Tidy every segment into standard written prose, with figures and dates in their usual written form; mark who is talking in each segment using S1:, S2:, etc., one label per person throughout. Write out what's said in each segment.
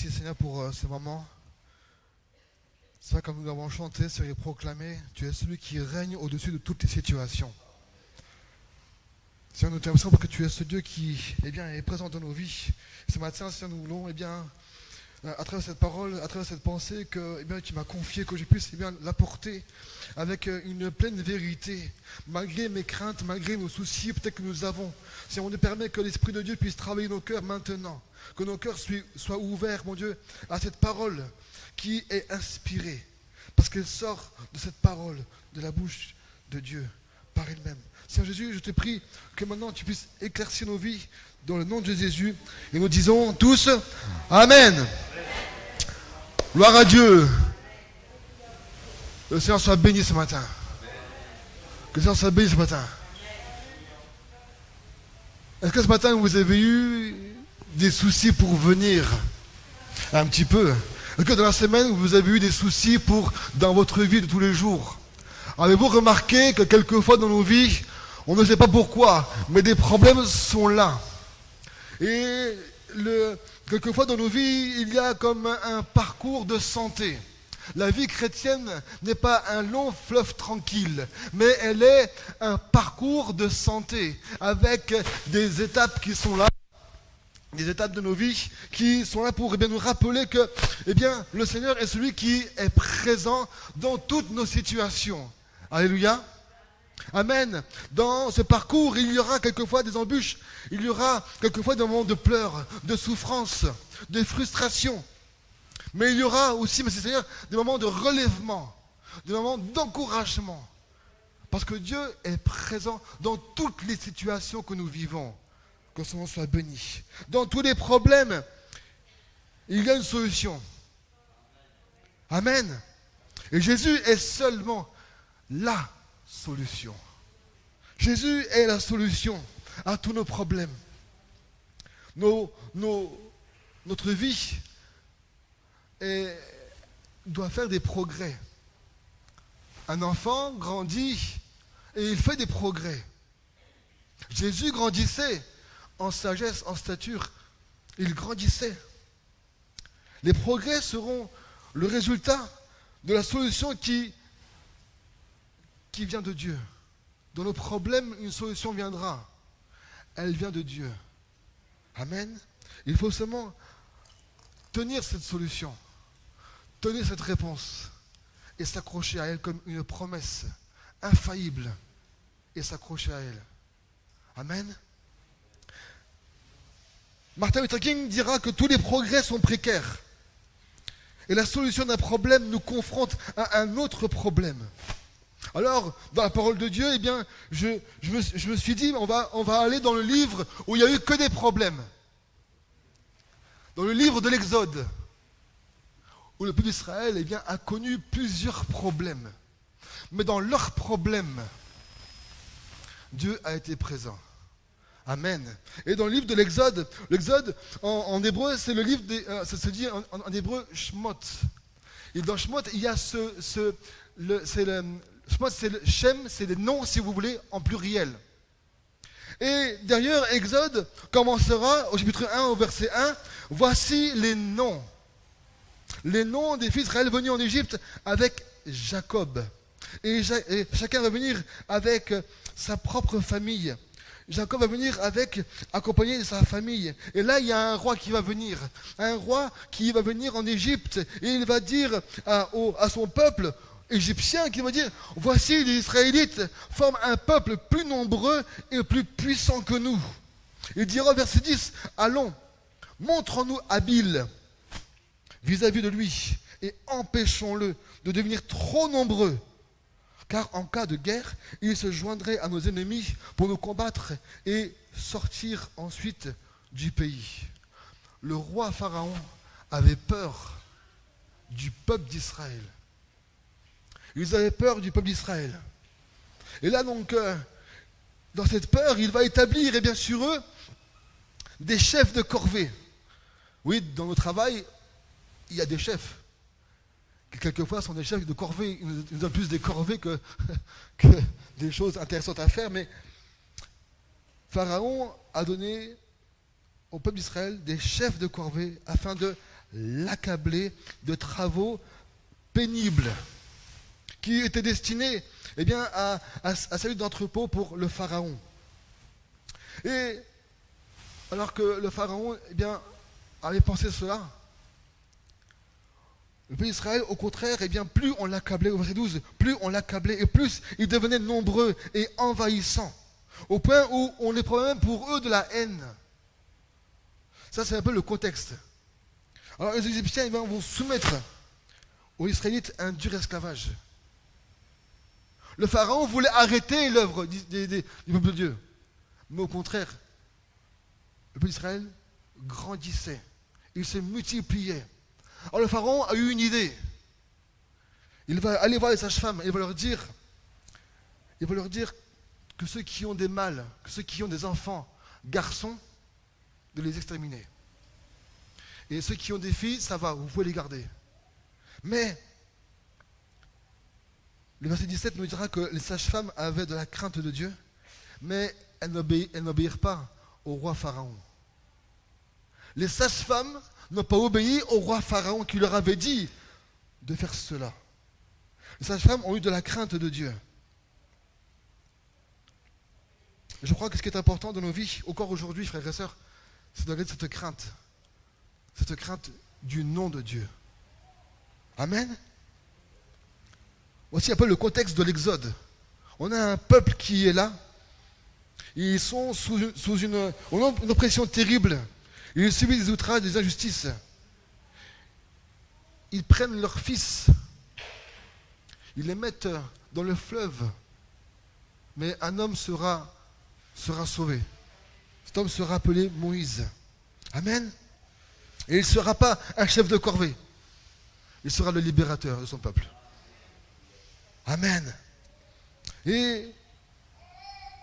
S1: Merci Seigneur pour ce moment. C'est vrai, comme nous l'avons chanté, c'est proclamé, tu es celui qui règne au-dessus de toutes les situations. Seigneur, nous te remercions parce que tu es ce Dieu qui est présent dans nos vies. Ce matin, Seigneur, nous voulons, à travers cette parole, à travers cette pensée que tu m'as confié, que je puisse l'apporter avec une pleine vérité, malgré mes craintes, malgré nos soucis peut-être que nous avons. Seigneur, on nous permet que l'Esprit de Dieu puisse travailler nos cœurs maintenant, que nos cœurs soient ouverts, mon Dieu, à cette parole qui est inspirée, parce qu'elle sort de cette parole, de la bouche de Dieu, par elle-même. Seigneur Jésus, je te prie que maintenant tu puisses éclaircir nos vies dans le nom de Jésus. Et nous disons tous Amen. Gloire à Dieu. Le Seigneur soit béni ce matin. Que le Seigneur soit béni ce matin. Est-ce que ce matin vous avez eu des soucis pour venir? Un petit peu. Est-ce que dans la semaine vous avez eu des soucis dans votre vie de tous les jours? Avez-vous remarqué que quelquefois dans nos vies, on ne sait pas pourquoi, mais des problèmes sont là. Et quelquefois dans nos vies, il y a comme un parcours de santé. La vie chrétienne n'est pas un long fleuve tranquille, mais elle est un parcours de santé, avec des étapes qui sont là, des étapes de nos vies qui sont là pour nous rappeler que le Seigneur est celui qui est présent dans toutes nos situations. Alléluia. Amen. Dans ce parcours, il y aura quelquefois des embûches, il y aura quelquefois des moments de pleurs, de souffrance, de frustration. Mais il y aura aussi, Monsieur Seigneur, des moments de relèvement, des moments d'encouragement. Parce que Dieu est présent dans toutes les situations que nous vivons. Que son nom soit béni. Dans tous les problèmes, il y a une solution. Amen. Et Jésus est seulement la solution. Jésus est la solution à tous nos problèmes. Notre vie doit faire des progrès. Un enfant grandit et il fait des progrès. Jésus grandissait en sagesse, en stature. Il grandissait. Les progrès seront le résultat de la solution qui vient de Dieu. Dans nos problèmes, une solution viendra. Elle vient de Dieu. Amen. Il faut seulement tenir cette solution, tenir cette réponse et s'accrocher à elle comme une promesse infaillible et s'accrocher à elle. Amen. Martin Luther King dira que tous les progrès sont précaires et la solution d'un problème nous confronte à un autre problème. Alors, dans la parole de Dieu, je me suis dit, on va aller dans le livre où il n'y a eu que des problèmes. Dans le livre de l'Exode, où le peuple d'Israël a connu plusieurs problèmes. Mais dans leurs problèmes, Dieu a été présent. Amen. Et dans le livre de l'Exode, en hébreu, c'est le livre, ça se dit en hébreu Shemot. Et dans Shemot, il y a Shemot, c'est le Shem, c'est les noms, si vous voulez, en pluriel. Et derrière, Exode commencera au chapitre 1, au verset 1, voici les noms. Les noms des fils d'Israël venus en Égypte avec Jacob. Et chacun va venir avec sa propre famille. Jacob va venir accompagné de sa famille. Et là, il y a un roi qui va venir. Un roi qui va venir en Égypte. Et il va dire à son peuple égyptien, qui va dire, voici les Israélites forment un peuple plus nombreux et plus puissant que nous. Il dira au verset 10, allons, montrons-nous habiles vis-à-vis de lui et empêchons-le de devenir trop nombreux. Car en cas de guerre, il se joindrait à nos ennemis pour nous combattre et sortir ensuite du pays. Le roi Pharaon avait peur du peuple d'Israël. Ils avaient peur du peuple d'Israël. Et là donc, dans cette peur, il va établir, et bien sûr eux, des chefs de corvée. Oui, dans le travail, il y a des chefs. Qui quelquefois sont des chefs de corvée. Ils nous donnent plus des corvées que des choses intéressantes à faire. Mais Pharaon a donné au peuple d'Israël des chefs de corvée afin de l'accabler de travaux pénibles qui étaient destinés à servir d'entrepôt pour le Pharaon. Et alors que le Pharaon avait pensé cela, le peuple d'Israël, au contraire, plus on l'accablait, au verset 12, plus on l'accablait et plus ils devenaient nombreux et envahissants, au point où on éprouvait même pour eux de la haine. Ça, c'est un peu le contexte. Alors les Égyptiens vont soumettre aux Israélites un dur esclavage. Le Pharaon voulait arrêter l'œuvre du peuple de Dieu. Mais au contraire, le peuple d'Israël grandissait. Il se multipliait. Alors le Pharaon a eu une idée. Il va aller voir les sages-femmes et il va leur dire que ceux qui ont des mâles, que ceux qui ont des enfants, garçons, de les exterminer. Et ceux qui ont des filles, ça va, vous pouvez les garder. Mais le verset 17 nous dira que les sages-femmes avaient de la crainte de Dieu, mais elles n'obéirent pas au roi Pharaon. Les sages-femmes n'ont pas obéi au roi Pharaon qui leur avait dit de faire cela. Les sages-femmes ont eu de la crainte de Dieu. Je crois que ce qui est important dans nos vies, encore aujourd'hui, frères et sœurs, c'est d'avoir cette crainte du nom de Dieu. Amen. Voici un peu le contexte de l'Exode. On a un peuple qui est là. Ils sont sous une oppression terrible. Ils subissent des outrages, des injustices. Ils prennent leurs fils. Ils les mettent dans le fleuve. Mais un homme sera sauvé. Cet homme sera appelé Moïse. Amen. Et il ne sera pas un chef de corvée. Il sera le libérateur de son peuple. Amen. Et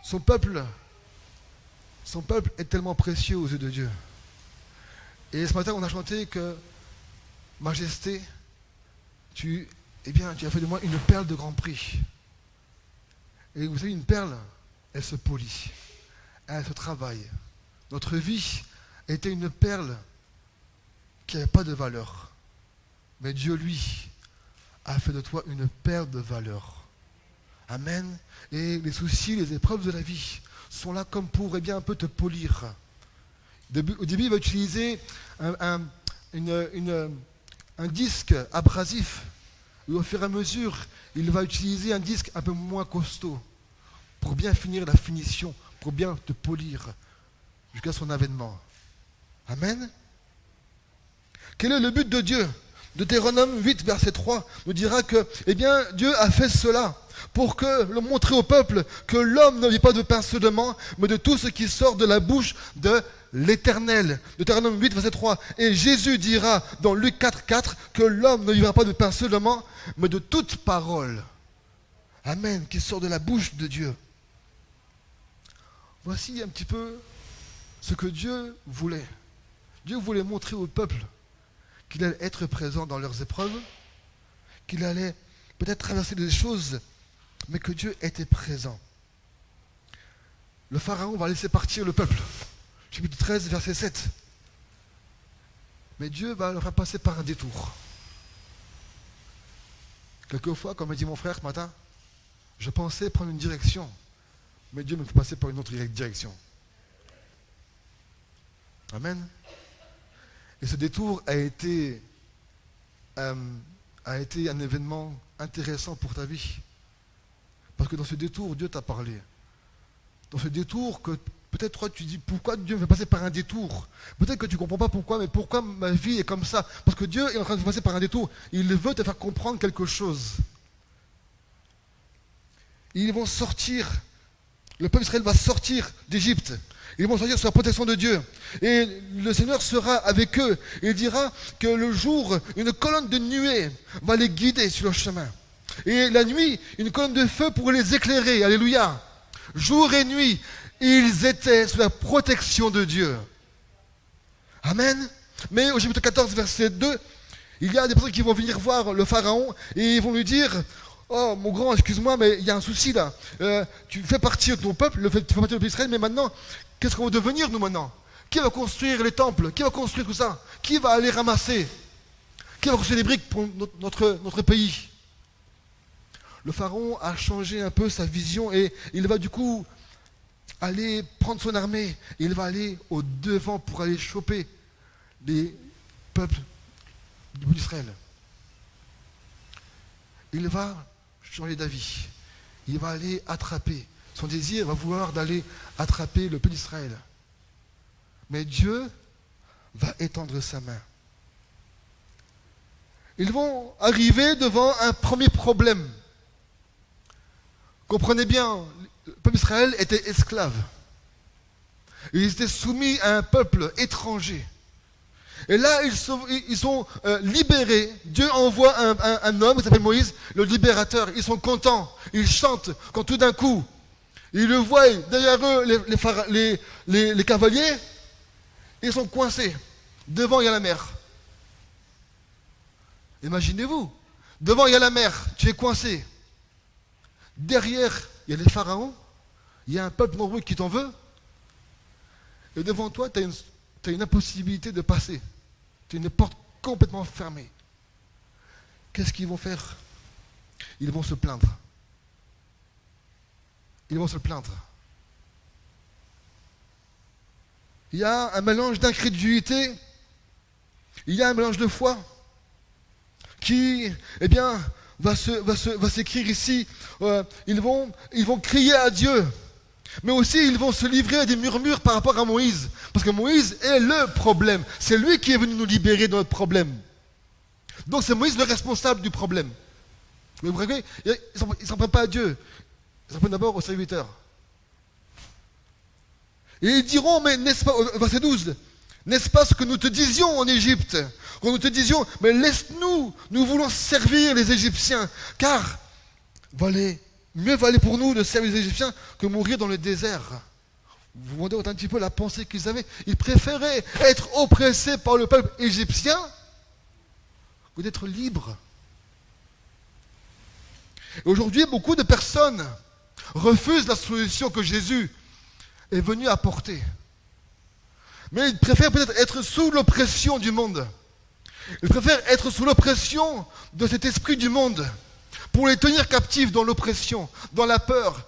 S1: son peuple est tellement précieux aux yeux de Dieu. Et ce matin, on a chanté que Majesté, tu as fait de moi une perle de grand prix. Et vous savez, une perle, elle se polit, elle se travaille. Notre vie était une perle qui n'avait pas de valeur. Mais Dieu, lui, a fait de toi une perle de valeur. Amen. Et les soucis, les épreuves de la vie sont là comme pour un peu te polir. Au début, il va utiliser un disque abrasif. Et au fur et à mesure, il va utiliser un disque un peu moins costaud pour bien finir la finition, pour bien te polir jusqu'à son avènement. Amen. Quel est le but de Dieu? Deutéronome 8, verset 3 nous dira que Dieu a fait cela pour le montrer au peuple que l'homme ne vit pas de pain seulement, mais de tout ce qui sort de la bouche de l'Éternel. Deutéronome 8, verset 3. Et Jésus dira dans Luc 4, 4 que l'homme ne vivra pas de pain seulement, mais de toute parole. Amen, qui sort de la bouche de Dieu. Voici un petit peu ce que Dieu voulait. Dieu voulait montrer au peuple qu'il allait être présent dans leurs épreuves, qu'il allait peut-être traverser des choses, mais que Dieu était présent. Le Pharaon va laisser partir le peuple. Chapitre 13, verset 7. Mais Dieu va le faire passer par un détour. Quelquefois, comme a dit mon frère ce matin, je pensais prendre une direction, mais Dieu me fait passer par une autre direction. Amen. Et ce détour a été un événement intéressant pour ta vie. Parce que dans ce détour, Dieu t'a parlé. Dans ce détour, que peut-être toi tu dis, pourquoi Dieu me fait passer par un détour? Peut-être que tu ne comprends pas pourquoi, mais pourquoi ma vie est comme ça? Parce que Dieu est en train de te passer par un détour. Il veut te faire comprendre quelque chose. Ils vont sortir. Le peuple d'Israël va sortir d'Égypte. Ils vont sortir sous la protection de Dieu. Et le Seigneur sera avec eux. Il dira que le jour, une colonne de nuée va les guider sur le chemin. Et la nuit, une colonne de feu pour les éclairer. Alléluia. Jour et nuit, ils étaient sous la protection de Dieu. Amen. Mais au chapitre 14, verset 2, il y a des personnes qui vont venir voir le Pharaon et ils vont lui dire: oh mon grand, excuse-moi, mais il y a un souci là. Tu fais partir de ton peuple, tu fais partir de l'Israël, mais maintenant, qu'est-ce qu'on va devenir nous maintenant? Qui va construire les temples? Qui va construire tout ça? Qui va aller ramasser? Qui va construire les briques pour notre pays? Le pharaon a changé un peu sa vision et il va du coup aller prendre son armée. Il va aller au devant pour aller choper les peuples d'Israël. Il va changer d'avis. Il va aller attraper. Son désir va vouloir d'aller attraper le peuple d'Israël. Mais Dieu va étendre sa main. Ils vont arriver devant un premier problème. Comprenez bien, le peuple d'Israël était esclave. Ils étaient soumis à un peuple étranger. Et là, ils sont libérés. Dieu envoie un homme qui s'appelle Moïse, le libérateur. Ils sont contents. Ils chantent quand tout d'un coup, ils le voient derrière eux, les cavaliers. Ils sont coincés. Devant, il y a la mer. Imaginez-vous. Devant, il y a la mer. Tu es coincé. Derrière, il y a les pharaons. Il y a un peuple nombreux qui t'en veut. Et devant toi, tu as une impossibilité de passer. Tu as une porte complètement fermée. Qu'est-ce qu'ils vont faire? Ils vont se plaindre. Ils vont se plaindre. Il y a un mélange d'incrédulité. Il y a un mélange de foi qui, eh bien, va s'écrire ici. Ils vont crier à Dieu. Mais aussi, ils vont se livrer à des murmures par rapport à Moïse. Parce que Moïse est le problème. C'est lui qui est venu nous libérer de notre problème. Donc c'est Moïse le responsable du problème. Mais vous voyez, ils ne s'en prennent pas à Dieu. Ils s'en prennent d'abord aux serviteurs. Et ils diront, mais n'est-ce pas, verset 12, n'est-ce pas ce que nous te disions en Égypte? Quand nous te disions, mais laisse-nous, nous voulons servir les Égyptiens. Car, mieux valait pour nous de servir les Égyptiens que mourir dans le désert. Vous vous rendez compte un petit peu la pensée qu'ils avaient. Ils préféraient être oppressés par le peuple égyptien que d'être libres. Et aujourd'hui, beaucoup de personnes refusent la solution que Jésus est venu apporter. Mais ils préfèrent peut-être être sous l'oppression du monde. Ils préfèrent être sous l'oppression de cet esprit du monde pour les tenir captifs dans l'oppression, dans la peur.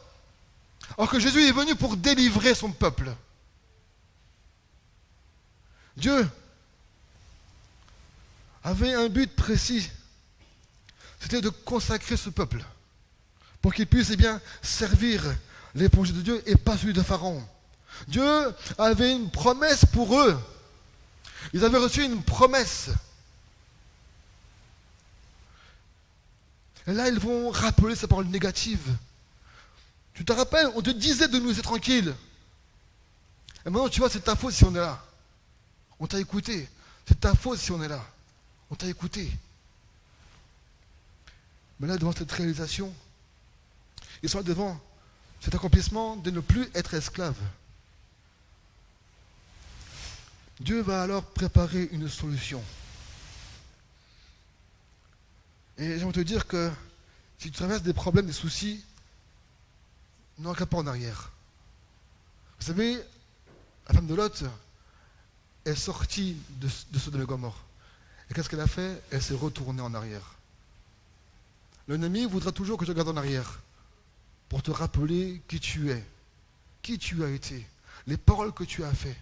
S1: Alors que Jésus est venu pour délivrer son peuple. Dieu avait un but précis. C'était de consacrer ce peuple pour qu'il puisse servir les projets de Dieu et pas celui de Pharaon. Dieu avait une promesse pour eux. Ils avaient reçu une promesse. Et là, ils vont rappeler ces paroles négatives. Tu te rappelles, on te disait de nous laisser tranquilles. Et maintenant, tu vois, c'est ta faute si on est là. On t'a écouté. C'est ta faute si on est là. On t'a écouté. Mais là, devant cette réalisation, ils sont devant cet accomplissement de ne plus être esclaves. Dieu va alors préparer une solution. Et j'aimerais te dire que si tu traverses des problèmes, des soucis, ne regarde pas en arrière. Vous savez, la femme de Lot est sortie de Sodome et Gomorrhe. Et qu'est-ce qu'elle a fait? Elle s'est retournée en arrière. L'ennemi voudra toujours que tu regardes en arrière pour te rappeler qui tu es, qui tu as été, les paroles que tu as faites.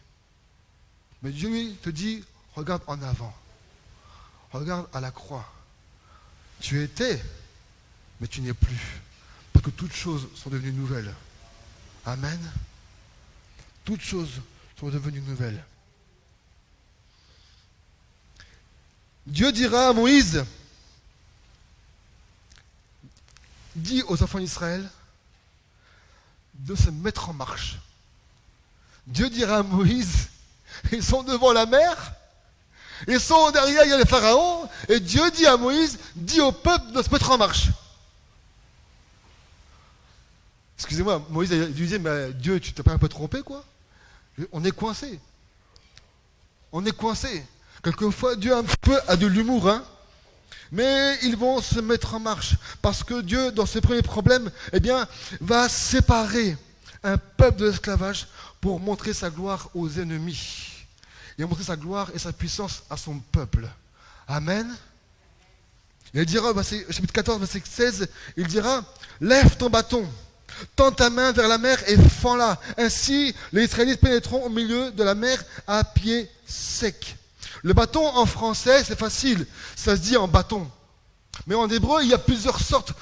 S1: Mais Dieu lui te dit, regarde en avant. Regarde à la croix. Tu étais, mais tu n'es plus. Parce que toutes choses sont devenues nouvelles. Amen. Toutes choses sont devenues nouvelles. Dieu dira à Moïse, dis aux enfants d'Israël de se mettre en marche. Dieu dira à Moïse, ils sont devant la mer, ils sont derrière, il y a les pharaons, et Dieu dit à Moïse, dis au peuple de se mettre en marche. Excusez-moi, Moïse lui disait, mais Dieu, tu t'es pas un peu trompé, quoi? On est coincé. On est coincé. Quelquefois, Dieu un peu a de l'humour, hein? Mais ils vont se mettre en marche. Parce que Dieu, dans ses premiers problèmes, va séparer un peuple de l'esclavage pour montrer sa gloire aux ennemis. Il a montré sa gloire et sa puissance à son peuple. Amen. Il dira, chapitre 14, verset 16, il dira, lève ton bâton, tends ta main vers la mer et fends-la. Ainsi, les Israélites pénétreront au milieu de la mer à pied sec. Le bâton en français, c'est facile, ça se dit en bâton. Mais en hébreu, il y a plusieurs sortes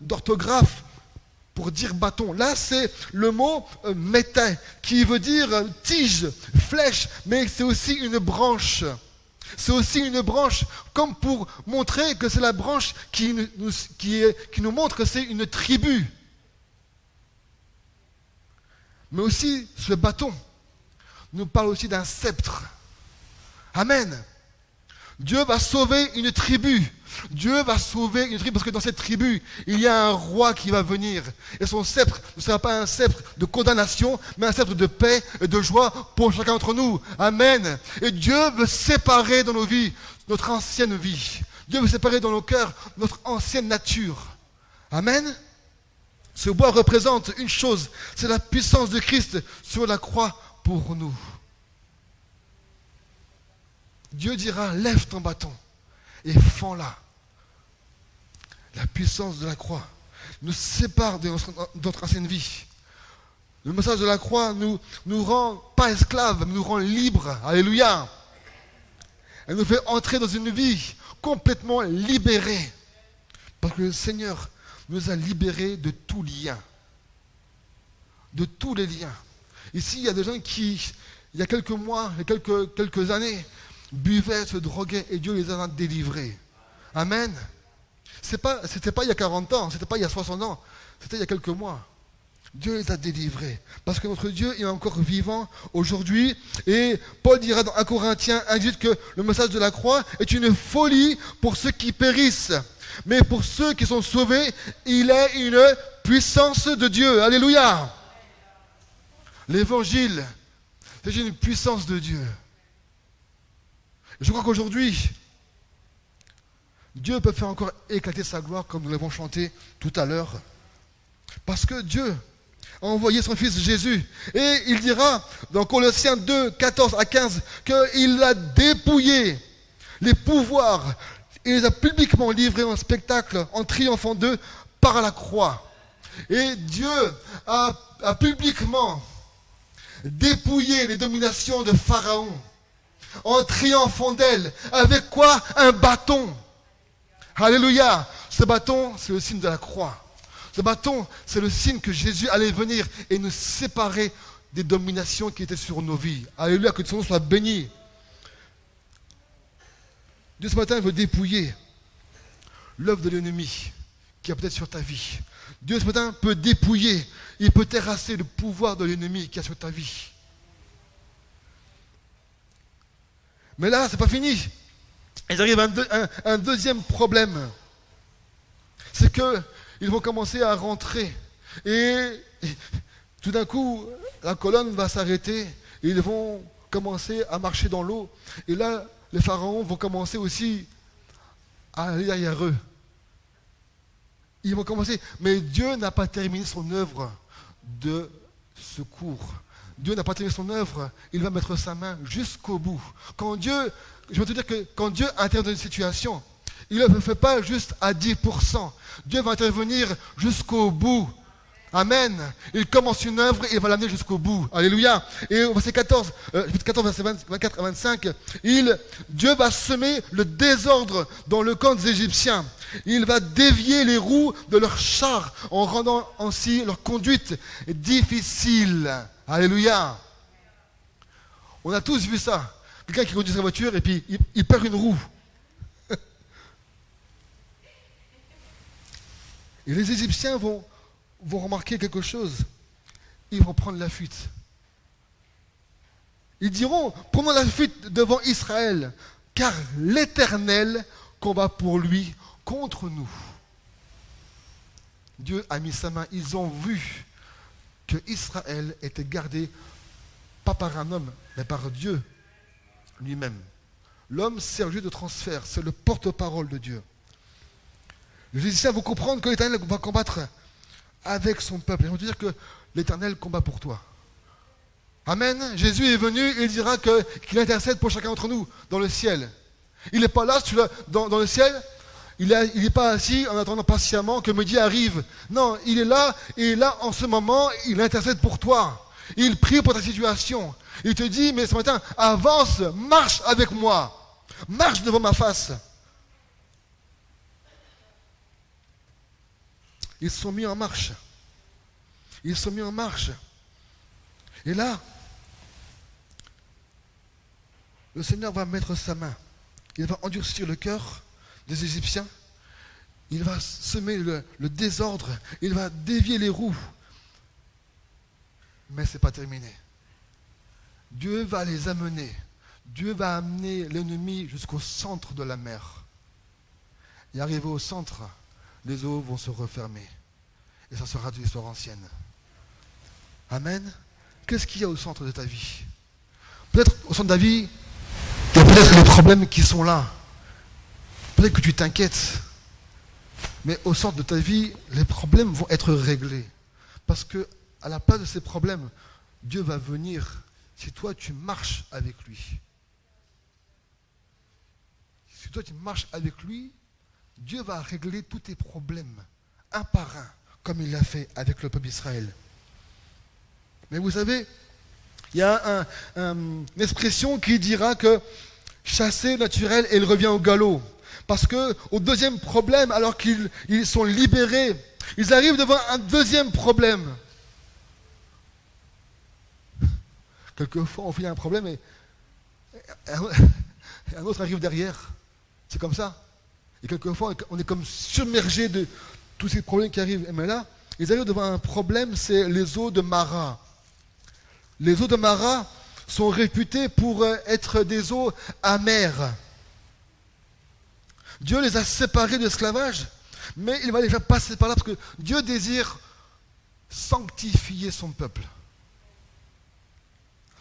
S1: d'orthographes pour dire bâton. Là, c'est le mot méta, qui veut dire tige, flèche, mais c'est aussi une branche. C'est aussi une branche, comme pour montrer que c'est la branche qui nous montre que c'est une tribu. Mais aussi, ce bâton nous parle aussi d'un sceptre. Amen. Dieu va sauver une tribu. Dieu va sauver une tribu parce que dans cette tribu, il y a un roi qui va venir. Et son sceptre ne sera pas un sceptre de condamnation, mais un sceptre de paix et de joie pour chacun d'entre nous. Amen. Et Dieu veut séparer dans nos vies notre ancienne vie. Dieu veut séparer dans nos cœurs notre ancienne nature. Amen. Ce bois représente une chose, c'est la puissance de Christ sur la croix pour nous. Dieu dira, lève ton bâton et fends-la. La puissance de la croix nous sépare de notre ancienne vie. Le message de la croix nous rend pas esclaves, mais nous rend libres. Alléluia. Elle nous fait entrer dans une vie complètement libérée. Parce que le Seigneur nous a libérés de tout lien. De tous les liens. Ici, il y a des gens qui, il y a quelques mois, il y a quelques années, buvaient, se droguaient et Dieu les a délivrés. Amen. C'était pas il y a 40 ans, c'était pas il y a 60 ans, c'était il y a quelques mois. Dieu les a délivrés. Parce que notre Dieu est encore vivant aujourd'hui. Et Paul dira dans 1 Corinthiens 1:18 que le message de la croix est une folie pour ceux qui périssent. Mais pour ceux qui sont sauvés, il est une puissance de Dieu. Alléluia. L'évangile, c'est une puissance de Dieu. Je crois qu'aujourd'hui, Dieu peut faire encore éclater sa gloire comme nous l'avons chanté tout à l'heure. Parce que Dieu a envoyé son Fils Jésus. Et il dira dans Colossiens 2, 14 à 15 qu'il a dépouillé les pouvoirs. Il les a publiquement livrés en spectacle en triomphant d'eux par la croix. Et Dieu a publiquement dépouillé les dominations de Pharaon en triomphant d'elle. Avec quoi? Un bâton. Alléluia. Ce bâton, c'est le signe de la croix. Ce bâton, c'est le signe que Jésus allait venir et nous séparer des dominations qui étaient sur nos vies. Alléluia, que son nom soit béni. Dieu ce matin veut dépouiller l'œuvre de l'ennemi qui est peut-être sur ta vie. Dieu ce matin peut dépouiller, il peut terrasser le pouvoir de l'ennemi qui est sur ta vie. Mais là, c'est pas fini. Il arrive un deuxième problème. C'est qu'ils vont commencer à rentrer. Et tout d'un coup, la colonne va s'arrêter. Et ils vont commencer à marcher dans l'eau. Et là, les pharaons vont commencer aussi à aller derrière eux. Ils vont commencer. Mais Dieu n'a pas terminé son œuvre de secours. Dieu n'a pas terminé son œuvre. Il va mettre sa main jusqu'au bout. Je veux te dire que quand Dieu intervient dans une situation, il ne le fait pas juste à 10%. Dieu va intervenir jusqu'au bout. Amen. Il commence une œuvre et il va l'amener jusqu'au bout. Alléluia. Et au verset 14, verset 24 à 25, Dieu va semer le désordre dans le camp des Égyptiens. Il va dévier les roues de leurs chars en rendant ainsi leur conduite difficile. Alléluia. On a tous vu ça. Quelqu'un qui conduit sa voiture et puis il perd une roue. Et les Égyptiens vont remarquer quelque chose. Ils vont prendre la fuite. Ils diront, prenons la fuite devant Israël, car l'Éternel combat pour lui contre nous. Dieu a mis sa main. Ils ont vu que Israël était gardé, pas par un homme, mais par Dieu lui-même. L'homme sert juste de transfert, c'est le porte-parole de Dieu. Les Égyptiens vont comprendre que l'Éternel va combattre avec son peuple. J'aimerais te dire que l'Éternel combat pour toi. Amen. Jésus est venu et il dira qu'il intercède pour chacun d'entre nous dans le ciel. Il n'est pas là, dans le ciel. Il n'est pas assis en attendant patiemment que midi arrive. Non, il est là et là en ce moment, il intercède pour toi. Il prie pour ta situation. Il te dit, mais ce matin, avance, marche avec moi. Marche devant ma face. Ils sont mis en marche. Ils sont mis en marche. Et là, le Seigneur va mettre sa main. Il va endurcir le cœur des Égyptiens. Il va semer le désordre. Il va dévier les roues. Mais ce n'est pas terminé. Dieu va les amener. Dieu va amener l'ennemi jusqu'au centre de la mer. Et arrivé au centre, les eaux vont se refermer. Et ça sera de l'histoire ancienne. Amen. Qu'est-ce qu'il y a au centre de ta vie? Peut-être au centre de ta vie, il y a peut-être les problèmes qui sont là. Peut-être que tu t'inquiètes. Mais au centre de ta vie, les problèmes vont être réglés. Parce que à la place de ces problèmes, Dieu va venir si toi tu marches avec lui. Si toi tu marches avec lui, Dieu va régler tous tes problèmes, un par un, comme il l'a fait avec le peuple d'Israël. Mais vous savez, il y a une expression qui dira que chasser naturel et il revient au galop. Parce que au deuxième problème, alors qu'ils sont libérés, ils arrivent devant un deuxième problème. Quelquefois, on finit un problème et un autre arrive derrière. C'est comme ça. Et quelquefois, on est comme submergé de tous ces problèmes qui arrivent. Mais là, ils arrivent devant un problème, c'est les eaux de Mara. Les eaux de Mara sont réputées pour être des eaux amères. Dieu les a séparés de l'esclavage, mais il va les faire passer par là parce que Dieu désire sanctifier son peuple.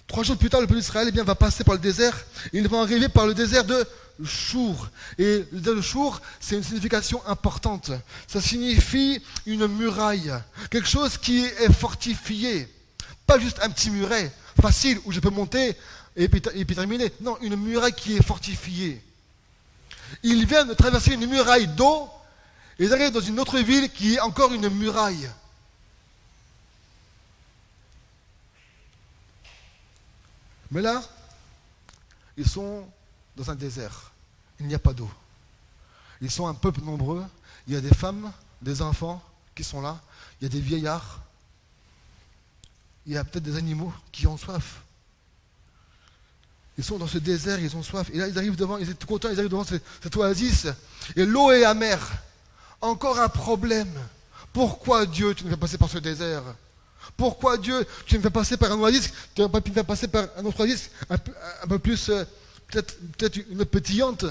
S1: 3 jours plus tard, le peuple d'Israël va passer par le désert. Ils vont arriver par le désert de Chour. Et le désert de Chour, c'est une signification importante. Ça signifie une muraille, quelque chose qui est fortifié. Pas juste un petit muret facile où je peux monter et puis terminer. Non, une muraille qui est fortifiée. Ils viennent de traverser une muraille d'eau et ils arrivent dans une autre ville qui est encore une muraille. Mais là, ils sont dans un désert. Il n'y a pas d'eau. Ils sont un peuple nombreux. Il y a des femmes, des enfants qui sont là. Il y a des vieillards. Il y a peut-être des animaux qui ont soif. Ils sont dans ce désert, ils ont soif. Et là, ils arrivent devant, ils sont tout contents, ils arrivent devant cette oasis. Et l'eau est amère. Encore un problème. Pourquoi Dieu, tu nous fais passer par ce désert? Pourquoi Dieu, tu me fais passer par un oasis, tu n'aurais pas pu me faire passer par un autre oasis, un peu plus, peut-être une pétillante?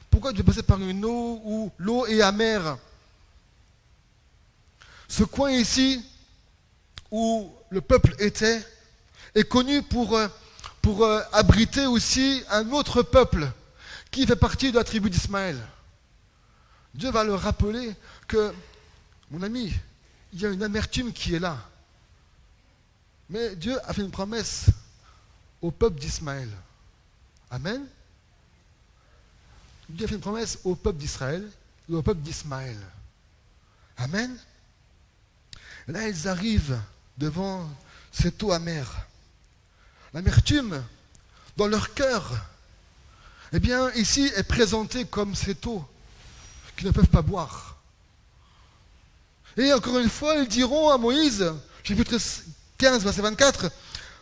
S1: Pourquoi tu veux passer par une eau où l'eau est amère? Ce coin ici, où le peuple était, est connu pour abriter aussi un autre peuple qui fait partie de la tribu d'Ismaël. Dieu va leur rappeler que, mon ami, il y a une amertume qui est là. Mais Dieu a fait une promesse au peuple d'Ismaël. Amen. Dieu a fait une promesse au peuple d'Israël et au peuple d'Ismaël. Amen. Et là, ils arrivent devant cette eau amère. L'amertume dans leur cœur, eh bien, ici est présentée comme cette eau qu'ils ne peuvent pas boire. Et encore une fois, ils diront à Moïse, chapitre 15, verset 24,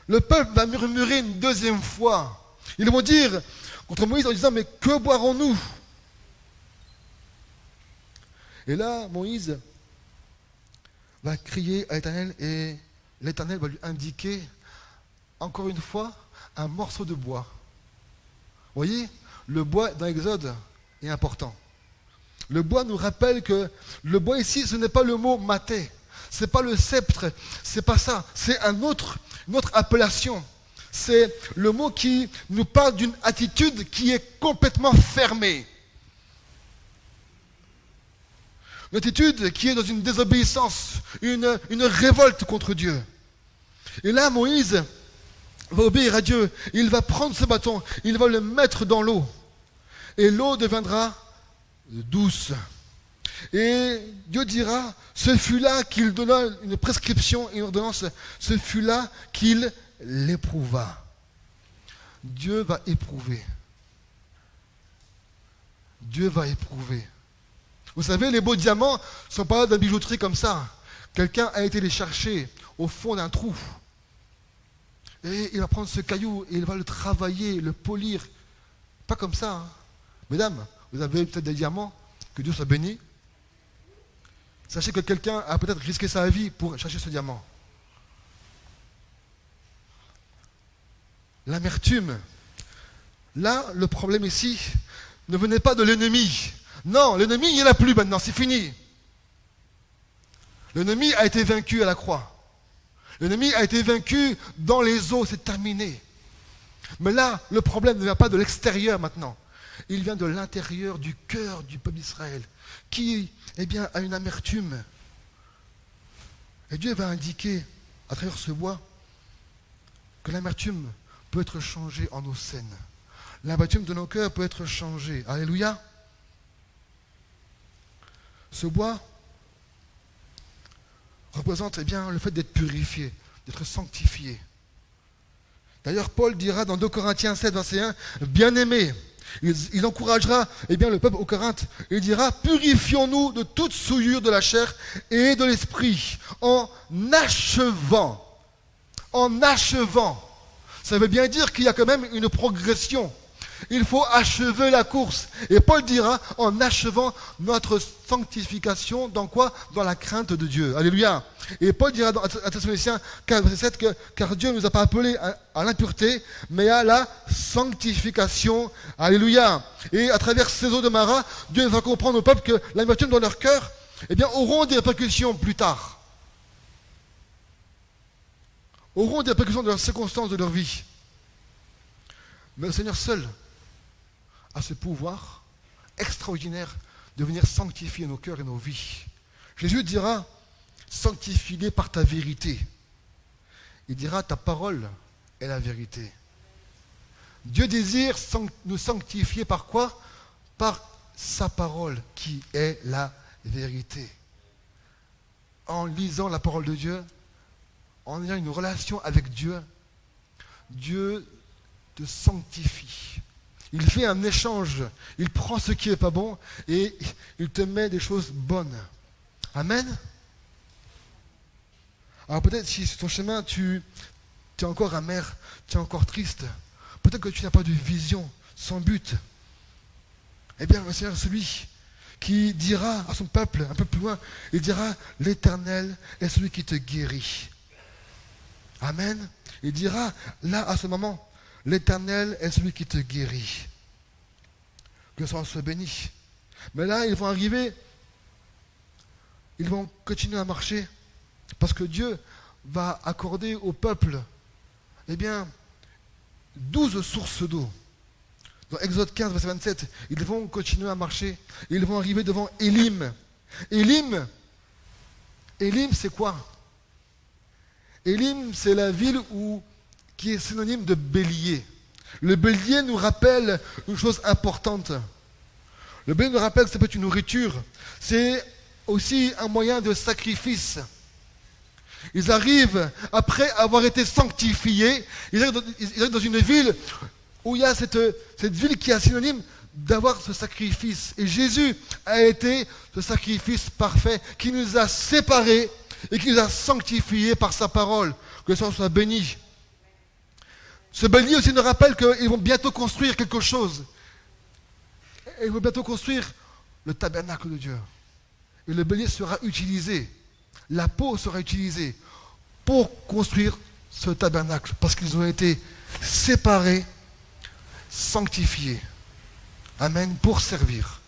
S1: le peuple va murmurer une deuxième fois. Ils vont dire contre Moïse en disant, mais que boirons-nous? Et là, Moïse va crier à l'Éternel et l'Éternel va lui indiquer, encore une fois, un morceau de bois. Vous voyez, le bois dans l'Exode est important. Le bois nous rappelle que le bois ici, ce n'est pas le mot maté, ce n'est pas le sceptre, c'est pas ça, c'est une autre appellation. C'est le mot qui nous parle d'une attitude qui est complètement fermée. Une attitude qui est dans une désobéissance, une révolte contre Dieu. Et là, Moïse va obéir à Dieu. Il va prendre ce bâton, il va le mettre dans l'eau. Et l'eau deviendra douce. Et Dieu dira, ce fut là qu'il donna une prescription, une ordonnance, ce fut là qu'il l'éprouva. Dieu va éprouver. Dieu va éprouver. Vous savez, les beaux diamants ne sont pas dans la bijouterie comme ça. Quelqu'un a été les chercher au fond d'un trou. Et il va prendre ce caillou et il va le travailler, le polir. Pas comme ça. Hein. Mesdames, vous avez peut-être des diamants, que Dieu soit béni. Sachez que quelqu'un a peut-être risqué sa vie pour chercher ce diamant. L'amertume. Là, le problème ici ne venait pas de l'ennemi. Non, l'ennemi, il n'y en a plus maintenant, c'est fini. L'ennemi a été vaincu à la croix. L'ennemi a été vaincu dans les eaux, c'est terminé. Mais là, le problème ne vient pas de l'extérieur maintenant. Il vient de l'intérieur du cœur du peuple d'Israël, qui, a une amertume. Et Dieu va indiquer, à travers ce bois, que l'amertume peut être changée en eau saine. L'amertume de nos cœurs peut être changée. Alléluia. Ce bois représente le fait d'être purifié, d'être sanctifié. D'ailleurs, Paul dira dans 2 Corinthiens 7, verset 1, « Bien-aimés », il encouragera le peuple au Corinthe, il dira, « Purifions-nous de toute souillure de la chair et de l'esprit, en achevant. » En achevant. Ça veut bien dire qu'il y a quand même une progression. Il faut achever la course. Et Paul dira, en achevant notre sanctification, dans quoi? Dans la crainte de Dieu. Alléluia. Et Paul dira à Thessaloniciens 4, verset 7 que car Dieu ne nous a pas appelés à l'impureté, mais à la sanctification. Alléluia. Et à travers ces eaux de Mara, Dieu va comprendre au peuple que l'amertume dans leur cœur, auront des répercussions plus tard. Auront des répercussions dans leurs circonstances de leur vie. Mais le Seigneur seul a ce pouvoir extraordinaire de venir sanctifier nos cœurs et nos vies. Jésus dira, sanctifie-les par ta vérité. Il dira, ta parole est la vérité. Dieu désire nous sanctifier par quoi? Par sa parole qui est la vérité. En lisant la parole de Dieu, en ayant une relation avec Dieu, Dieu te sanctifie. Il fait un échange. Il prend ce qui n'est pas bon et il te met des choses bonnes. Amen. Alors peut-être si sur ton chemin tu es encore amer, tu es encore triste, peut-être que tu n'as pas de vision, sans but. Le Seigneur est celui qui dira à son peuple, un peu plus loin, il dira, l'Éternel est celui qui te guérit. Amen. Il dira, là, à ce moment, l'Éternel est celui qui te guérit. Que le Seigneur soit béni. Mais là, ils vont arriver, ils vont continuer à marcher, parce que Dieu va accorder au peuple, 12 sources d'eau. Dans Exode 15, verset 27, ils vont continuer à marcher, ils vont arriver devant Élim. Élim, c'est quoi? Élim, c'est la ville qui est synonyme de bélier. Le bélier nous rappelle une chose importante. Le bélier nous rappelle que ça peut être une nourriture. C'est aussi un moyen de sacrifice. Ils arrivent, après avoir été sanctifiés, ils arrivent dans une ville où il y a cette ville qui est synonyme d'avoir ce sacrifice. Et Jésus a été ce sacrifice parfait qui nous a séparés et qui nous a sanctifiés par sa parole. Que le Seigneur soit béni. Ce bélier aussi nous rappelle qu'ils vont bientôt construire quelque chose. Ils vont bientôt construire le tabernacle de Dieu. Et le bélier sera utilisé. La peau sera utilisée pour construire ce tabernacle. Parce qu'ils ont été séparés, sanctifiés. Amen. Pour servir.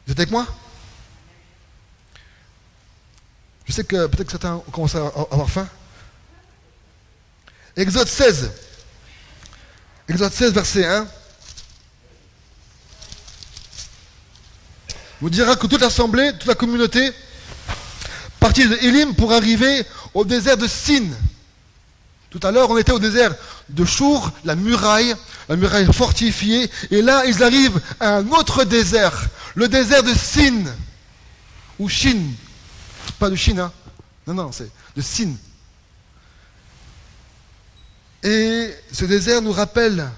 S1: Vous êtes avec moi? Je sais que peut-être que certains ont commencé à avoir faim. Exode 16. Exode 16, verset 1. vous dira que toute l'assemblée, toute la communauté, partit de Élim pour arriver au désert de Sin. Tout à l'heure, on était au désert de Chour, la muraille fortifiée. Et là, ils arrivent à un autre désert, le désert de Sin, ou Shin. Pas de Chine, hein. Non, c'est de Sin. Et ce désert nous rappelle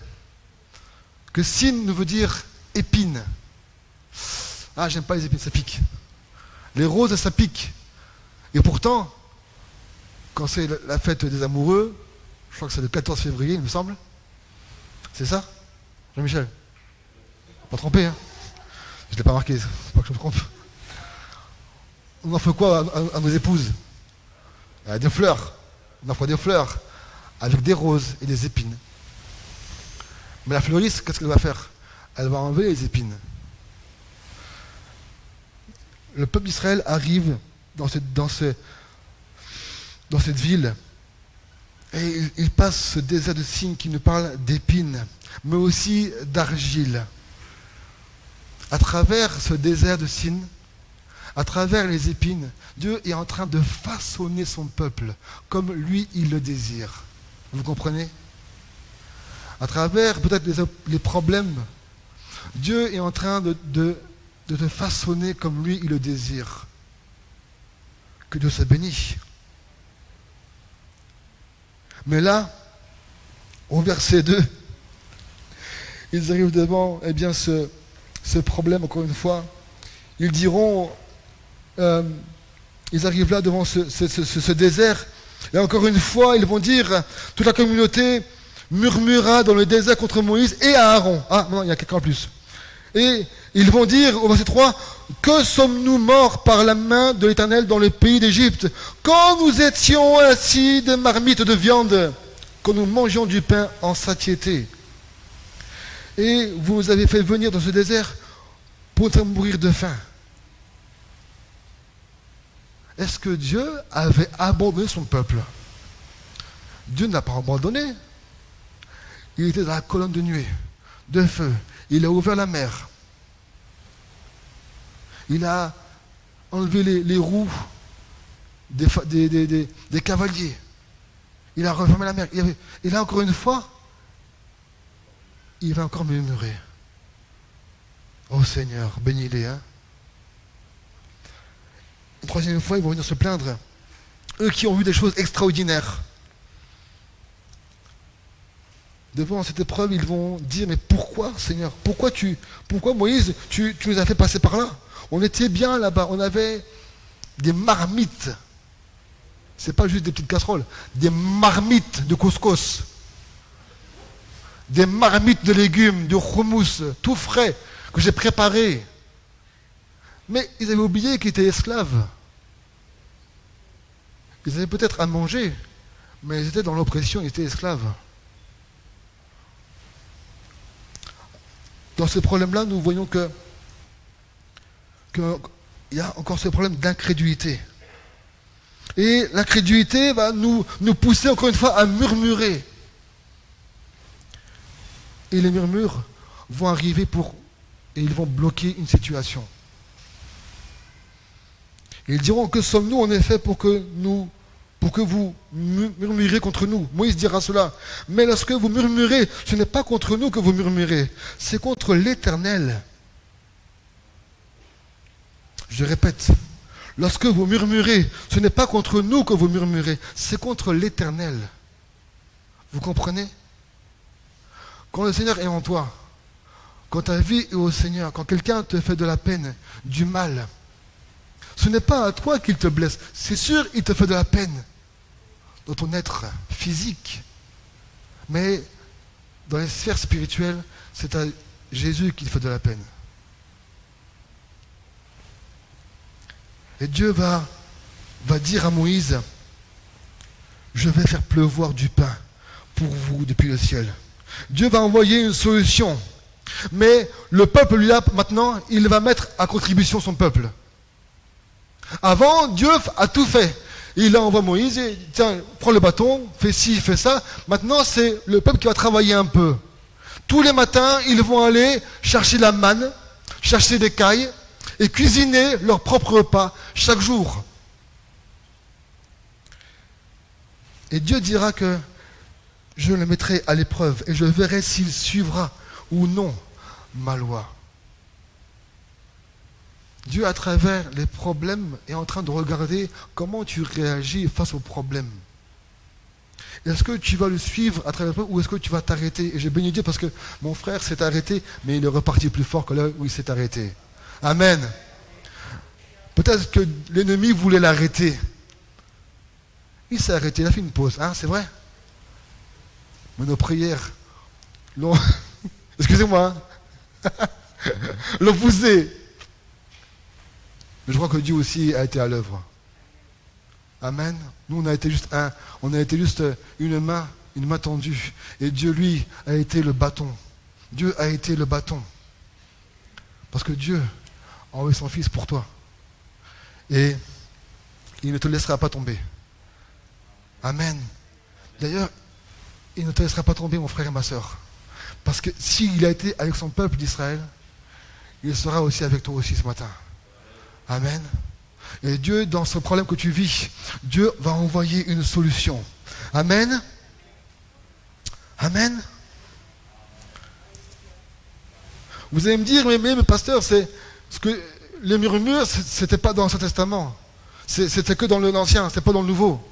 S1: que Sin nous veut dire épine. Ah, j'aime pas les épines, ça pique. Les roses, ça pique. Et pourtant, quand c'est la fête des amoureux, je crois que c'est le 14 février, il me semble. C'est ça, Jean-Michel? Pas trompé, hein? Je ne l'ai pas marqué, c'est pas que je me trompe. On en fait quoi à nos épouses? Des fleurs. On en fait des fleurs avec des roses et des épines. Mais la fleuriste, qu'est-ce qu'elle va faire? Elle va enlever les épines. Le peuple d'Israël arrive dans cette ville et il passe ce désert de Sin qui nous parle d'épines, mais aussi d'argile. À travers ce désert de Sin, à travers les épines, Dieu est en train de façonner son peuple comme lui, il le désire. Vous comprenez? À travers peut-être les problèmes, Dieu est en train de te façonner comme lui, il le désire. Que Dieu se bénisse. Mais là, au verset 2, ils arrivent devant ce problème, encore une fois. Ils diront, ils arrivent là devant ce désert, et encore une fois, ils vont dire, toute la communauté murmura dans le désert contre Moïse et Aaron. Ah non, il y a quelqu'un en plus. Et ils vont dire au verset 3, que sommes-nous morts par la main de l'Éternel dans le pays d'Égypte, quand nous étions assis des marmites de viande, quand nous mangions du pain en satiété. Et vous nous avez fait venir dans ce désert pour nous faire mourir de faim. Est-ce que Dieu avait abandonné son peuple? Dieu n'a pas abandonné. Il était dans la colonne de nuée, de feu. Il a ouvert la mer. Il a enlevé les roues des cavaliers. Il a refermé la mer. Et là, encore une fois, il va encore murmurer. Oh Seigneur, bénis-les. Hein? Une troisième fois, ils vont venir se plaindre. Eux qui ont vu des choses extraordinaires. Devant cette épreuve, ils vont dire, mais pourquoi, Seigneur? Pourquoi Moïse, tu nous as fait passer par là? On était bien là-bas, on avait des marmites. C'est pas juste des petites casseroles, des marmites de couscous. Des marmites de légumes, de houmous, tout frais, que j'ai préparé. Mais ils avaient oublié qu'ils étaient esclaves. Ils avaient peut-être à manger, mais ils étaient dans l'oppression, ils étaient esclaves. Dans ce problème-là, nous voyons qu'il y a encore ce problème d'incrédulité. Et l'incrédulité va nous pousser encore une fois à murmurer. Et les murmures vont arriver et ils vont bloquer une situation. Et ils diront, que sommes-nous en effet pour que vous murmurez contre nous? Moïse dira cela. Mais lorsque vous murmurez, ce n'est pas contre nous que vous murmurez, c'est contre l'Éternel. Je répète, lorsque vous murmurez, ce n'est pas contre nous que vous murmurez, c'est contre l'Éternel. Vous comprenez? Quand le Seigneur est en toi, quand ta vie est au Seigneur, quand quelqu'un te fait de la peine, du mal, ce n'est pas à toi qu'il te blesse. C'est sûr, il te fait de la peine dans ton être physique. Mais dans les sphères spirituelles, c'est à Jésus qu'il fait de la peine. Et Dieu va dire à Moïse, je vais faire pleuvoir du pain pour vous depuis le ciel. Dieu va envoyer une solution. Mais le peuple, lui, là, maintenant, il va mettre à contribution son peuple. Avant, Dieu a tout fait. Il envoie Moïse, et dit, tiens, prends le bâton, fais ci, fais ça. Maintenant, c'est le peuple qui va travailler un peu. Tous les matins, ils vont aller chercher la manne, chercher des cailles, et cuisiner leur propre repas chaque jour. Et Dieu dira que je le mettrai à l'épreuve et je verrai s'il suivra ou non ma loi. Dieu, à travers les problèmes, est en train de regarder comment tu réagis face aux problèmes. Est-ce que tu vas le suivre à travers l'épreuve ou est-ce que tu vas t'arrêter? Et j'ai béni Dieu parce que mon frère s'est arrêté, mais il est reparti plus fort que là où il s'est arrêté. Amen. Peut-être que l'ennemi voulait l'arrêter. Il s'est arrêté, il a fait une pause, hein, c'est vrai? Mais nos prières l'ont, excusez-moi, l'ont poussé. Mais je crois que Dieu aussi a été à l'œuvre. Amen. Nous, on a été juste une main tendue. Et Dieu, lui, a été le bâton. Dieu a été le bâton. Parce que Dieu a envoyé son Fils pour toi. Et il ne te laissera pas tomber. Amen. D'ailleurs, il ne te laissera pas tomber, mon frère et ma soeur. Parce que s'il a été avec son peuple d'Israël, il sera aussi avec toi aussi ce matin. Amen. Et Dieu, dans ce problème que tu vis, Dieu va envoyer une solution. Amen. Amen. Vous allez me dire, mais pasteur, c'est ce que les murmures, c'était pas dans l'Ancien Testament. C'était que dans l'Ancien, c'était pas dans le Nouveau.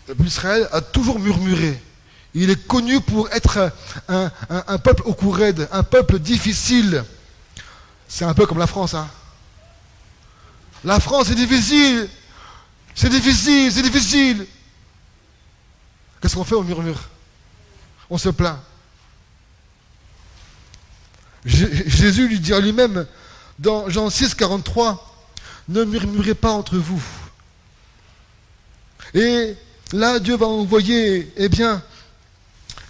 S1: Le peuple d'Israël a toujours murmuré. Il est connu pour être un peuple au cou raide, un peuple difficile. C'est un peu comme la France, hein. La France, c'est difficile. C'est difficile, c'est difficile. Qu'est-ce qu'on fait? On murmure. On se plaint. Jésus lui dit à lui-même, dans Jean 6, 43, ne murmurez pas entre vous. Et là, Dieu va envoyer,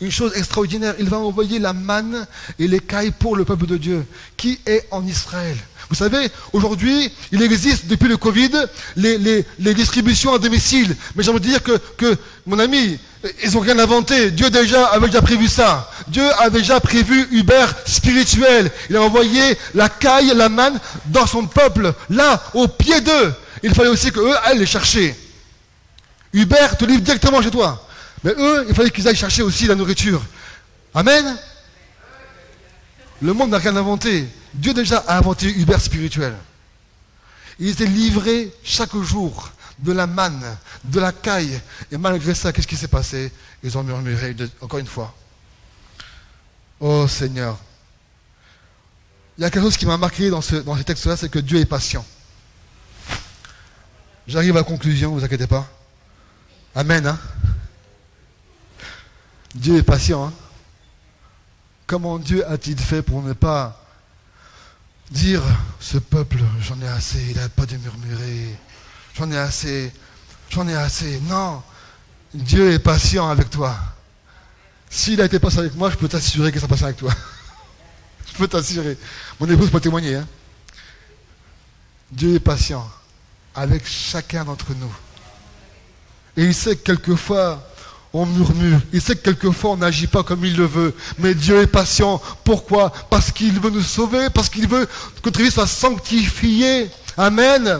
S1: une chose extraordinaire. Il va envoyer la manne et l'écaille pour le peuple de Dieu, qui est en Israël. Vous savez, aujourd'hui, il existe, depuis le Covid, les distributions à domicile. Mais j'aimerais dire que, mon ami, ils n'ont rien inventé. Dieu avait déjà prévu ça. Dieu avait déjà prévu Uber spirituel. Il a envoyé la caille, la manne, dans son peuple, là, au pied d'eux. Il fallait aussi qu'eux aillent les chercher. Uber te livre directement chez toi. Mais eux, il fallait qu'ils aillent chercher aussi la nourriture. Amen. Le monde n'a rien inventé. Dieu déjà a inventé Uber spirituel. Ils étaient livrés chaque jour de la manne, de la caille. Et malgré ça, qu'est-ce qui s'est passé? Ils ont murmuré encore une fois. Oh Seigneur. Il y a quelque chose qui m'a marqué dans ce texte-là, c'est que Dieu est patient. J'arrive à la conclusion, ne vous inquiétez pas. Amen, hein? Dieu est patient, hein? Comment Dieu a-t-il fait pour ne pas dire, ce peuple, j'en ai assez, il n'arrête pas de murmurer, j'en ai assez. Non, Dieu est patient avec toi. S'il a été patient avec moi, je peux t'assurer qu'il sera patient avec toi. Je peux t'assurer. Mon épouse peut témoigner, hein? Dieu est patient avec chacun d'entre nous. Et il sait que quelquefois, on murmure. Il sait que quelquefois, on n'agit pas comme il le veut. Mais Dieu est patient. Pourquoi? Parce qu'il veut nous sauver, parce qu'il veut que notre vie soit sanctifiée. Amen.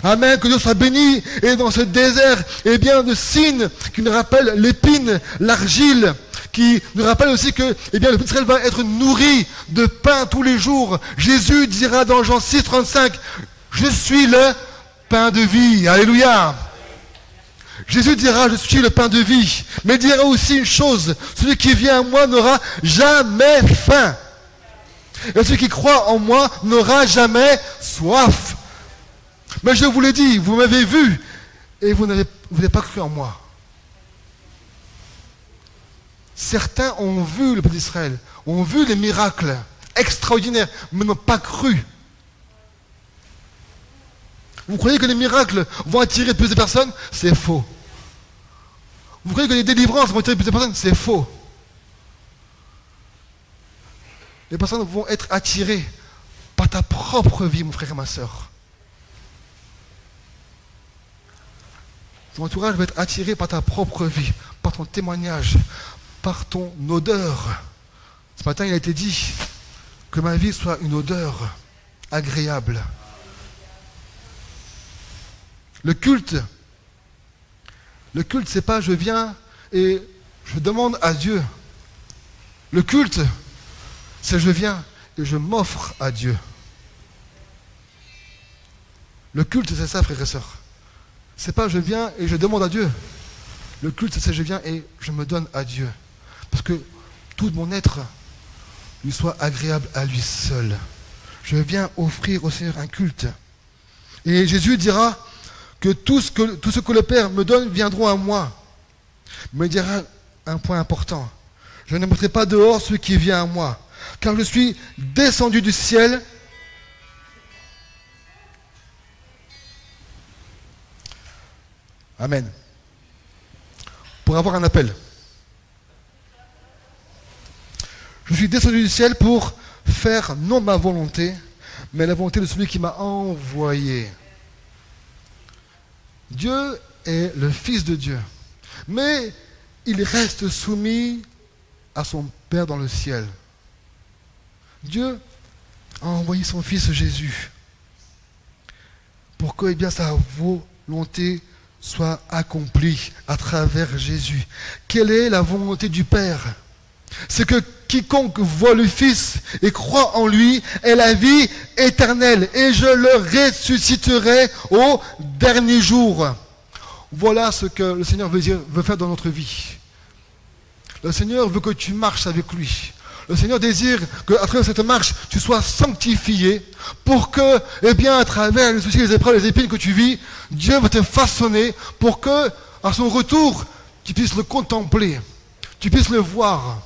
S1: Amen. Que Dieu soit béni. Et dans ce désert, de signes qui nous rappellent l'épine, l'argile, qui nous rappelle aussi que, le peuple d'Israël va être nourri de pain tous les jours. Jésus dira dans Jean 6, 35, je suis le pain de vie. Alléluia. Jésus dira, je suis le pain de vie. Mais il dira aussi une chose, celui qui vient à moi n'aura jamais faim. Et celui qui croit en moi n'aura jamais soif. Mais je vous l'ai dit, vous m'avez vu, et vous n'avez pas cru en moi. Certains ont vu le peuple d'Israël, ont vu les miracles extraordinaires, mais n'ont pas cru. Vous croyez que les miracles vont attirer plus de personnes? C'est faux. Vous croyez que les délivrances vont attirer plus de personnes? C'est faux. Les personnes vont être attirées par ta propre vie, mon frère et ma soeur. Ton entourage va être attiré par ta propre vie, par ton témoignage, par ton odeur. Ce matin, il a été dit, que ma vie soit une odeur agréable. Le culte, c'est pas je viens et je demande à Dieu. Le culte, c'est je viens et je m'offre à Dieu. Le culte, c'est ça, frères et sœurs. C'est pas je viens et je demande à Dieu. Le culte, c'est je viens et je me donne à Dieu. Parce que tout mon être lui soit agréable à lui seul. Je viens offrir au Seigneur un culte. Et Jésus dira que tout ce que le Père me donne viendront à moi. Mais il dira un point important. Je ne mettrai pas dehors ce qui vient à moi, car je suis descendu du ciel Amen. Pour avoir un appel. Je suis descendu du ciel pour faire non ma volonté, mais la volonté de celui qui m'a envoyé. Dieu est le Fils de Dieu, mais il reste soumis à son Père dans le ciel. Dieu a envoyé son Fils Jésus pour que sa volonté soit accomplie à travers Jésus. Quelle est la volonté du Père? C'est que quiconque voit le Fils et croit en lui ait la vie éternelle, et je le ressusciterai au dernier jour. Voilà ce que le Seigneur veut faire dans notre vie. Le Seigneur veut que tu marches avec lui. Le Seigneur désire qu'à travers cette marche, tu sois sanctifié pour que, à travers les soucis, les épreuves, les épines que tu vis, Dieu va te façonner pour que, à son retour, tu puisses le contempler, tu puisses le voir.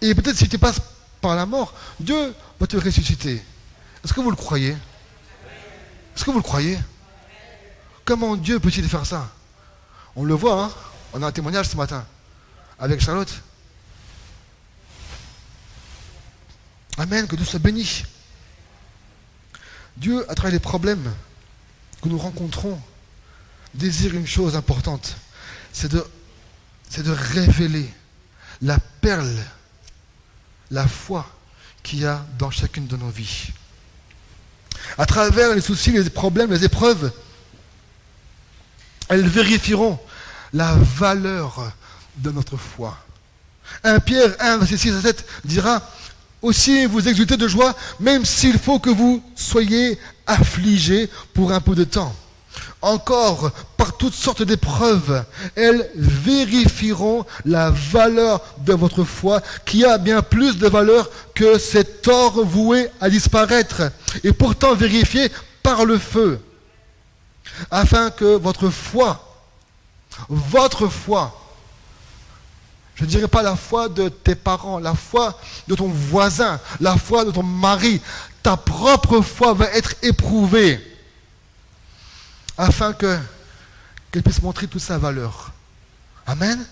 S1: Et peut-être si tu passes par la mort, Dieu va te ressusciter. Est-ce que vous le croyez? Est-ce que vous le croyez? Comment Dieu peut-il faire ça? On le voit, hein? On a un témoignage ce matin avec Charlotte. Amen, que Dieu soit béni. Dieu, à travers les problèmes que nous rencontrons, désire une chose importante, c'est de révéler la perle, la foi qu'il y a dans chacune de nos vies. À travers les soucis, les problèmes, les épreuves, elles vérifieront la valeur de notre foi. 1 Pierre 1, verset 6 à 7 dira: aussi vous exultez de joie, même s'il faut que vous soyez affligés pour un peu de temps. Encore, par toutes sortes d'épreuves, elles vérifieront la valeur de votre foi, qui a bien plus de valeur que cet or voué à disparaître, et pourtant vérifiée par le feu, afin que votre foi, je ne dirais pas la foi de tes parents, la foi de ton voisin, la foi de ton mari, ta propre foi va être éprouvée afin qu'elle puisse montrer toute sa valeur. Amen.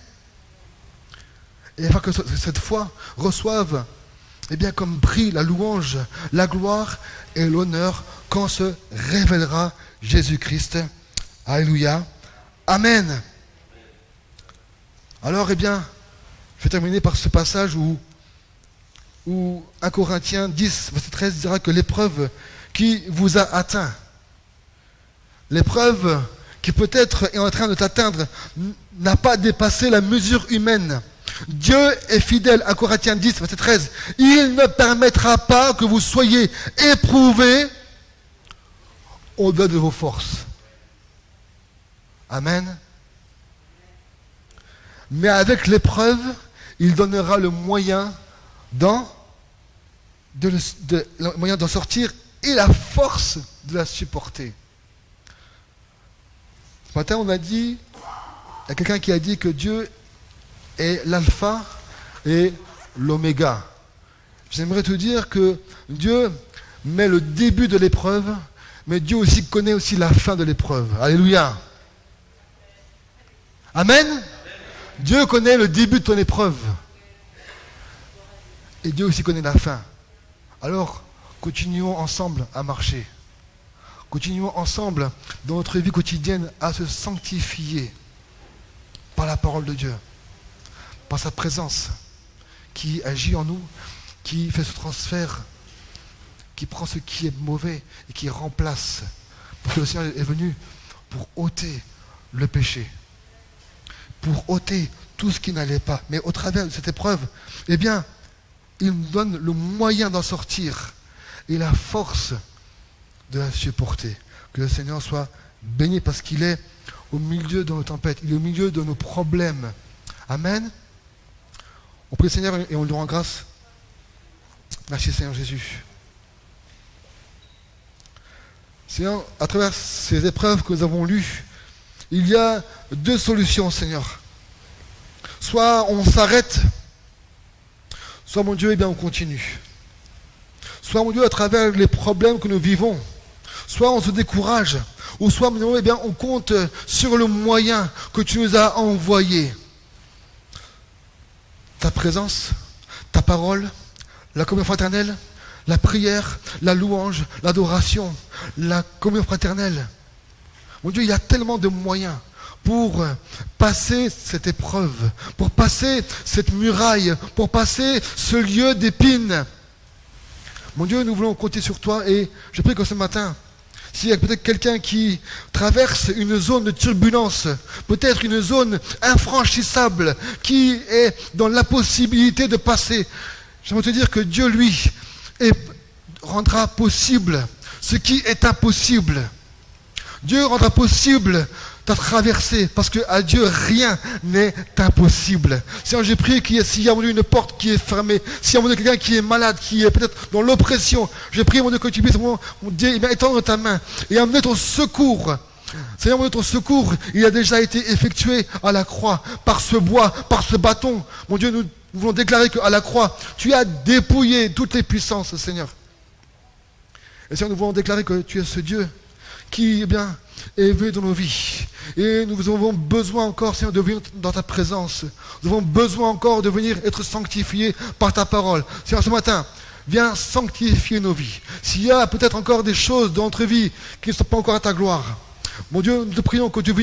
S1: Et afin que cette foi reçoive comme prix la louange, la gloire et l'honneur quand se révélera Jésus-Christ. Alléluia. Amen. Alors, je vais terminer par ce passage où 1 Corinthiens 10, verset 13 dira que l'épreuve qui vous a atteint, l'épreuve qui peut-être est en train de t'atteindre, n'a pas dépassé la mesure humaine. Dieu est fidèle. 1 Corinthiens 10, verset 13. Il ne permettra pas que vous soyez éprouvés au-delà de vos forces. Amen. Mais avec l'épreuve, il donnera le moyen d'en sortir et la force de la supporter. Ce matin, on a dit, il y a quelqu'un qui a dit que Dieu est l'alpha et l'oméga. J'aimerais te dire que Dieu met le début de l'épreuve, mais Dieu aussi connaît aussi la fin de l'épreuve. Alléluia. Amen. Dieu connaît le début de ton épreuve. Et Dieu aussi connaît la fin. Alors, continuons ensemble à marcher. Continuons ensemble dans notre vie quotidienne à se sanctifier par la parole de Dieu, par sa présence qui agit en nous, qui fait ce transfert, qui prend ce qui est mauvais et qui remplace. Parce que le Seigneur est venu pour ôter le péché, pour ôter tout ce qui n'allait pas. Mais au travers de cette épreuve, eh bien, il nous donne le moyen d'en sortir et la force de la supporter. Que le Seigneur soit béni parce qu'il est au milieu de nos tempêtes, il est au milieu de nos problèmes. Amen. On prie le Seigneur et on lui rend grâce. Merci Seigneur Jésus. Seigneur, à travers ces épreuves que nous avons lues, il y a deux solutions, Seigneur. Soit on s'arrête, soit, mon Dieu, eh bien, on continue. Soit, mon Dieu, à travers les problèmes que nous vivons, soit on se décourage, ou soit, mon Dieu, eh bien, on compte sur le moyen que tu nous as envoyé. Ta présence, ta parole, la communion fraternelle, la prière, la louange, l'adoration, la communion fraternelle. Mon Dieu, il y a tellement de moyens pour passer cette épreuve, pour passer cette muraille, pour passer ce lieu d'épines. Mon Dieu, nous voulons compter sur toi et je prie que ce matin, s'il y a peut-être quelqu'un qui traverse une zone de turbulence, peut-être une zone infranchissable, qui est dans l'impossibilité de passer, j'aimerais te dire que Dieu, lui, rendra possible ce qui est impossible. Dieu rendra possible ta traversée, parce qu'à Dieu, rien n'est impossible. Seigneur, j'ai prié qu'il y ait, s'il y a une porte qui est fermée, s'il y a quelqu'un qui est malade, qui est peut-être dans l'oppression, j'ai prié, mon Dieu, que tu puisses, mon Dieu, étendre ta main et amener ton secours. Seigneur, mon Dieu, ton secours, il a déjà été effectué à la croix, par ce bois, par ce bâton. Mon Dieu, nous voulons déclarer qu'à la croix, tu as dépouillé toutes les puissances, Seigneur. Et Seigneur, nous voulons déclarer que tu es ce Dieu qui, eh bien, est venu dans nos vies. Et nous avons besoin encore, Seigneur, de venir dans ta présence. Nous avons besoin encore de venir être sanctifiés par ta parole. Seigneur, ce matin, viens sanctifier nos vies. S'il y a peut-être encore des choses dans notre vie qui ne sont pas encore à ta gloire, mon Dieu, nous te prions que tu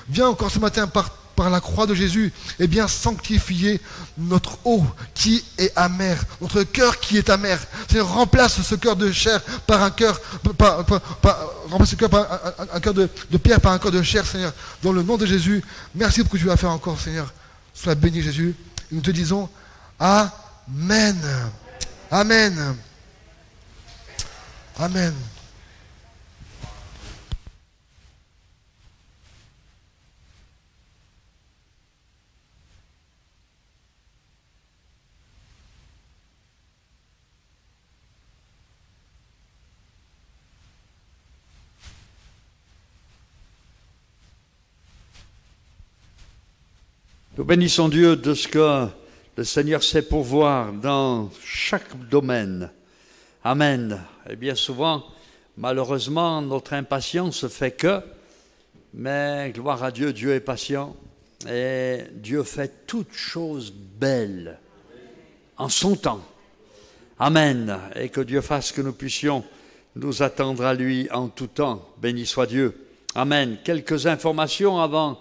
S1: viens encore ce matin par la croix de Jésus, et bien sanctifier notre eau qui est amère, notre cœur qui est amer. Seigneur, remplace ce cœur de chair par un cœur, remplace ce cœur par un cœur de pierre par un cœur de chair, Seigneur. Dans le nom de Jésus, merci pour ce que tu vas faire encore, Seigneur. Sois béni, Jésus. Et nous te disons Amen. Amen. Amen.
S2: Nous bénissons Dieu de ce que le Seigneur sait pourvoir dans chaque domaine. Amen. Et bien souvent, malheureusement, notre impatience fait que, mais gloire à Dieu, Dieu est patient et Dieu fait toutes choses belles en son temps. Amen. Et que Dieu fasse que nous puissions nous attendre à lui en tout temps. Béni soit Dieu. Amen. Quelques informations avant